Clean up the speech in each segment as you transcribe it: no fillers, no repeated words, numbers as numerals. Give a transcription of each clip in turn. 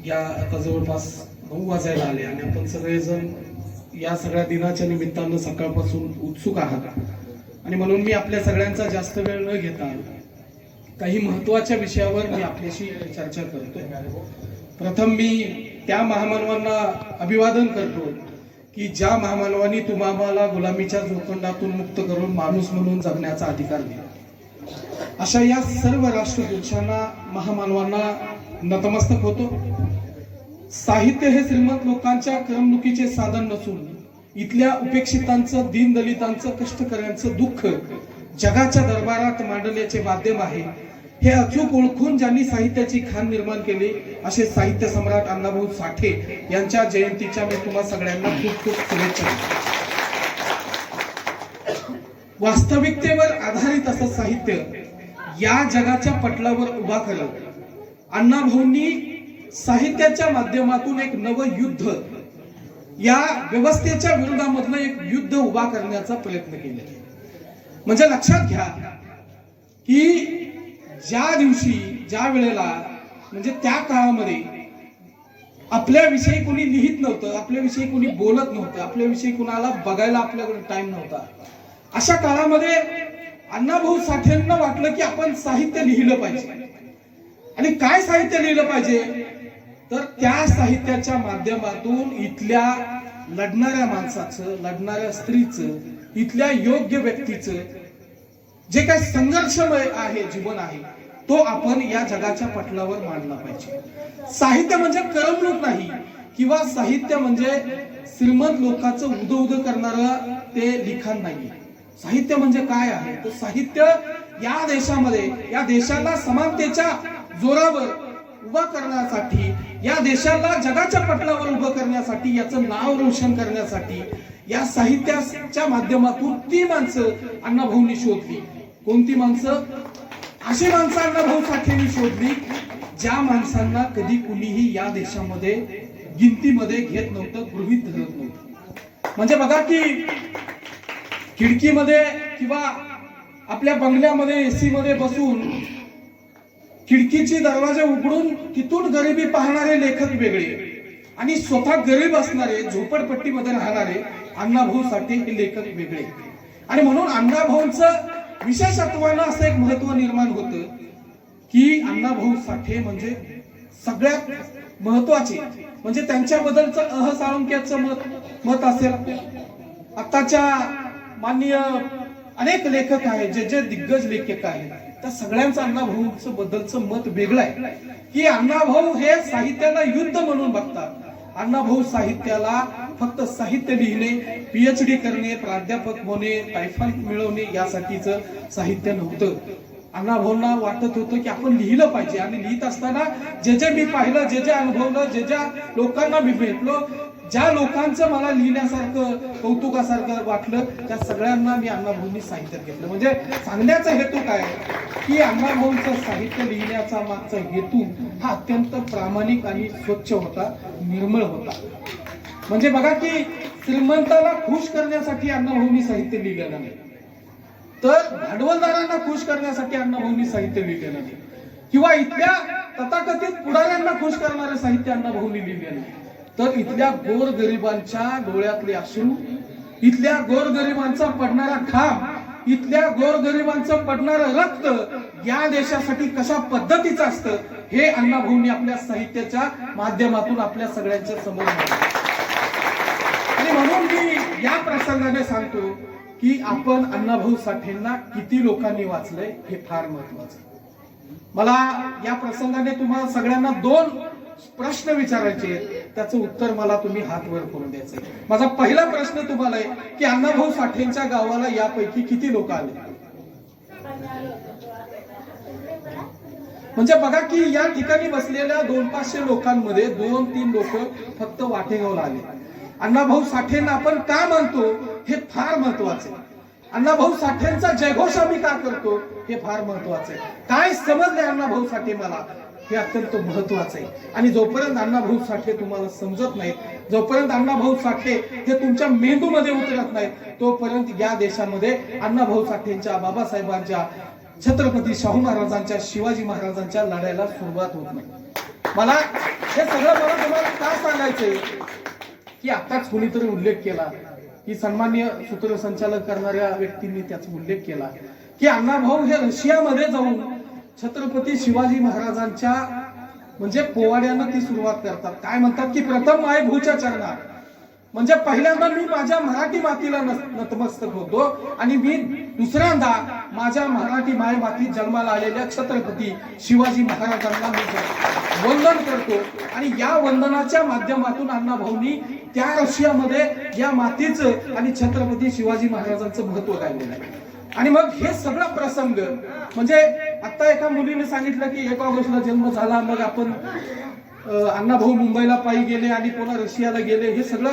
या आता जवळपास 9 वाजायला आले आणि आपण सगळेजण या सगळ्या दिनाच्या निमित्तानं सकाळपासून उत्सुक आहात आणि म्हणून मी आपल्या सगळ्यांचा जास्त वेळ न घेता काही महत्वाच्या विषयावर मी आपल्याशी चर्चा करतोय. प्रथम मी त्या महामानवांना अभिवादन करतो की ज्या महामानवांनी तुम्हाला गुलामीच्या जोखंडातून मुक्त करून माणूस म्हणून जगण्याचा अधिकार दिला. अशा या सर्व राष्ट्रपुरुषांना महामानवांना नतमस्तक होतो. साहित्य हे श्रीमंत लोकांच्या करमणुकीचे साधन नसून इथल्या उपेक्षितांचं, दीनदलितांचं, कष्टकऱ्यांचं दुःख जगाच्या दरबारात मांडण्याचे माध्यम आहे हे अचूक ओळखून ज्यांनी साहित्याची खाण निर्माण केली असे साहित्य सम्राट अण्णाभाऊ साठे यांच्या जयंतीच्या मी तुम्हा सगळ्यांना खूप खूप शुभेच्छा देतो. वास्तविकतेवर आधारित असं साहित्य या जगाच्या पटलावर उभा करत अण्णाभाऊंनी साहित्याच्या माध्यमातून एक नवं युद्ध, या व्यवस्थेच्या विरोधामधलं एक युद्ध उभा करण्याचा प्रयत्न केला. म्हणजे लक्षात घ्या की ज्या दिवशी, ज्या वेळेला, म्हणजे त्या काळामध्ये आपल्याविषयी कोणी लिहित नव्हतं, आपल्याविषयी कोणी बोलत नव्हतं, आपल्याविषयी कुणाला बघायला आपल्याकडे टाइम नव्हता, अशा काळामध्ये अण्णाभाऊ साठेंना वाटलं की आपण साहित्य लिहिलं पाहिजे. आणि काय साहित्य लिहिलं पाहिजे तर त्या साहित्याच्या माध्यमातून इथल्या लढणाऱ्या माणसाचं, लढणाऱ्या स्त्रीचं, इथल्या योग्य व्यक्तीचं जे काही संघर्षमय आहे, जीवन आहे, तो आपण या जगाच्या पटलावर मांडला पाहिजे. साहित्य म्हणजे करमणूक नाही किंवा साहित्य म्हणजे श्रीमंत लोकांचं उद उद करणारं ते लिखाण नाही. साहित्य म्हणजे काय आहे तर साहित्य या देशामध्ये, या देशाला समानतेच्या जोरावर उभा करण्यासाठी, या देशाला जगाच्या पटलावर उभं करण्यासाठी, याचं नाव रोशन करण्यासाठी या साहित्याच्या माध्यमातून ती माणसं अण्णाभाऊंनी शोधली. कोणती माणसं? अशी माणसं अण्णाभाऊ साठेंनी शोधली ज्या माणसांना कधी कुणीही या देशामध्ये गिनतीमध्ये घेत नव्हतं, गृहीत धरत नव्हतं. म्हणजे बघा की खिडकीमध्ये किंवा आपल्या बंगल्यामध्ये एसी मध्ये बसून खिडकीची दरवाजा उघडून तिथून गरिबी पाहणारे लेखक वेगळे आणि स्वतः गरीब असणारे, झोपडपट्टीमध्ये राहणारे अण्णाभाऊ साठे हे लेखक वेगळे. आणि म्हणून अण्णाभाऊंचं विशेषत्वानं असं एक महत्व निर्माण होतं की अण्णाभाऊ साठे म्हणजे सगळ्यात महत्वाचे, म्हणजे त्यांच्याबद्दलचं साळुंक्याचं मत असेल, आताच्या माननीय अनेक लेखक आहेत, जे दिग्गज लेखक आहेत, त्या सगळ्यांचं अण्णाभाऊंचं बद्दलचं मत वेगळं आहे की अण्णाभाऊ हे साहित्याला युद्ध म्हणून बघतात. अण्णाभाऊ साहित्याला फक्त साहित्य लिहिणे, PhD करणे, प्राध्यापक होणे, टायफॉइड मिळवणे यासाठीच साहित्य नव्हतं. अण्णाभाऊंना वाटत होतं की आपण लिहिलं पाहिजे. आणि लिहित असताना जे जे मी पाहिलं, जे जे अनुभवलं, जे ज्या लोकांना मी भेटलो, ज्या लोकांचं मला लिहिण्यासारखं, कौतुकासारखं वाटलं, त्या सगळ्यांना मी अण्णाभाऊंनी साहित्यात घेतलं. म्हणजे सांगण्याचा हेतू काय की अण्णाभाऊंचं साहित्य लिहिण्याचा मागचा हेतू हा अत्यंत प्रामाणिक आणि स्वच्छ होता, निर्मळ होता. म्हणजे बघा की श्रीमंताला खुश करण्यासाठी अण्णाभाऊंनी साहित्य लिहिलेलं नाही, तर भांडवलदारांना खुश करण्यासाठी अण्णाभाऊंनी साहित्य लिहिलेलं नाही, किंवा इथल्या तथाकथित पुढाऱ्यांना खुश करणारे साहित्य अण्णाभाऊंनी लिहिलेलं नाही, तर इथल्या गोरगरिबांच्या डोळ्यातले अश्रू, इथल्या गोरगरिबांचा पडणारा घाम, इथल्या गोरगरिबांचं पडणारं रक्त या देशासाठी कशा पद्धतीचं असतं हे अण्णाभाऊंनी आपल्या साहित्याच्या माध्यमातून आपल्या सगळ्यांच्या समोर मांडलं. आणि म्हणून मी या प्रसंगाने सांगतो की आपण अण्णाभाऊ साठेंना किती लोकांनी वाचलंय हे फार महत्वाचं. मला या प्रसंगाने तुम्हाला सगळ्यांना 2 प्रश्न विचारायचे, त्याचं उत्तर मला तुम्ही हात वर करून द्यायचंय. माझा पहिला प्रश्न तुम्हाला आहे की अण्णाभाऊ साठेंच्या गावाला यापैकी किती लोक आले? म्हणजे बघा की या ठिकाणी बसलेल्या 200-500 लोकांमध्ये 2-3 लोक फक्त वाटेगावला आले. अण्णाभाऊ साठेंना आपण का मानतो हे फार महत्वाचं आहे. अण्णाभाऊ साठेंचा जयघोष आम्ही का करतो हे फार महत्वाचं आहे. काय समजले अण्णाभाऊ साठे मला हे अत्यंत महत्वाचं आहे. आणि जोपर्यंत अण्णाभाऊ साठे तुम्हाला समजत नाहीत, जोपर्यंत अण्णाभाऊ साठे हे तुमच्या मेंदूमध्ये उतरत नाहीत, तोपर्यंत या देशामध्ये अण्णाभाऊ साठेंच्या, बाबासाहेबांच्या, छत्रपती शाहू महाराजांच्या, शिवाजी महाराजांच्या लढाईला सुरुवात होत नाही. मला हे सगळं तुम्हाला का सांगायचंय की आताच कोणीतरी उल्लेख केला की सन्माननीय सूत्रसंचालक करणाऱ्या व्यक्तींनी त्याचा उल्लेख केला की अण्णाभाऊ हे रशियामध्ये जाऊन छत्रपती शिवाजी महाराजांच्या म्हणजे पोवाड्यानं ती सुरुवात करतात. काय म्हणतात की प्रथम मायभूच्या चरणात, म्हणजे पहिल्यांदा मी माझ्या मराठी मातीला नतमस्तक होतो आणि मी दुसऱ्यांदा माझ्या मराठी माय मातीत जन्माला आलेल्या छत्रपती शिवाजी महाराजांना मी वंदन करतो. आणि या वंदनाच्या माध्यमातून अण्णाभाऊंनी त्या रशियामध्ये या मातीचं आणि छत्रपती शिवाजी महाराजांचं महत्व गायलेलं आहे. आणि मग हे सगळा प्रसंग म्हणजे आता एका मुलीने सांगितलं की 1 ऑगस्टला जन्म झाला, मग आपण अण्णाभाऊ मुंबईला पायी गेले आणि पुन्हा रशियाला गेले, हे सगळं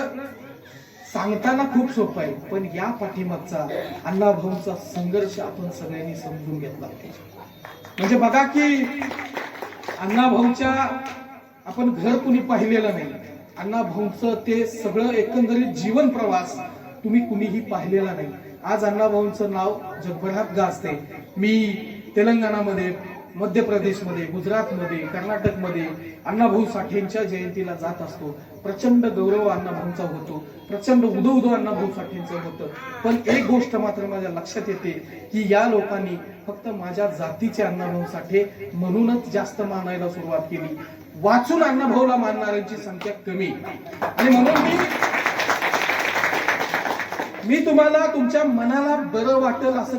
सांगताना खूप सोपं आहे, पण या पाठीमागचा अण्णाभाऊंचा संघर्ष आपण सगळ्यांनी समजून घेतला पाहिजे. म्हणजे बघा की अण्णाभाऊच्या आपण घर कुणी पाहिलेलं नाही, अण्णाभाऊंचं ते सगळं एकंदरीत जीवन प्रवास तुम्ही कुणीही पाहिलेला नाही. आज अण्णाभाऊंचं नाव जगभरात गाजते. मी तेलंगणामध्ये, मध्य प्रदेशमध्ये, गुजरातमध्ये, कर्नाटकमध्ये अण्णाभाऊ साठेंच्या जयंतीला जात असतो. प्रचंड गौरव अण्णाभाऊंचा होतो, प्रचंड उदो अण्णाभाऊ साठेंचं होतं. पण एक गोष्ट मात्र माझ्या लक्षात येते की या लोकांनी फक्त माझ्या जातीचे अण्णाभाऊ साठे म्हणूनच जास्त मानायला सुरुवात केली. वाचून अण्णाभाऊला मानणाऱ्यांची संख्या कमी. आणि म्हणून मी तुम्हाला तुमच्या मनाला बरं वाटेल असं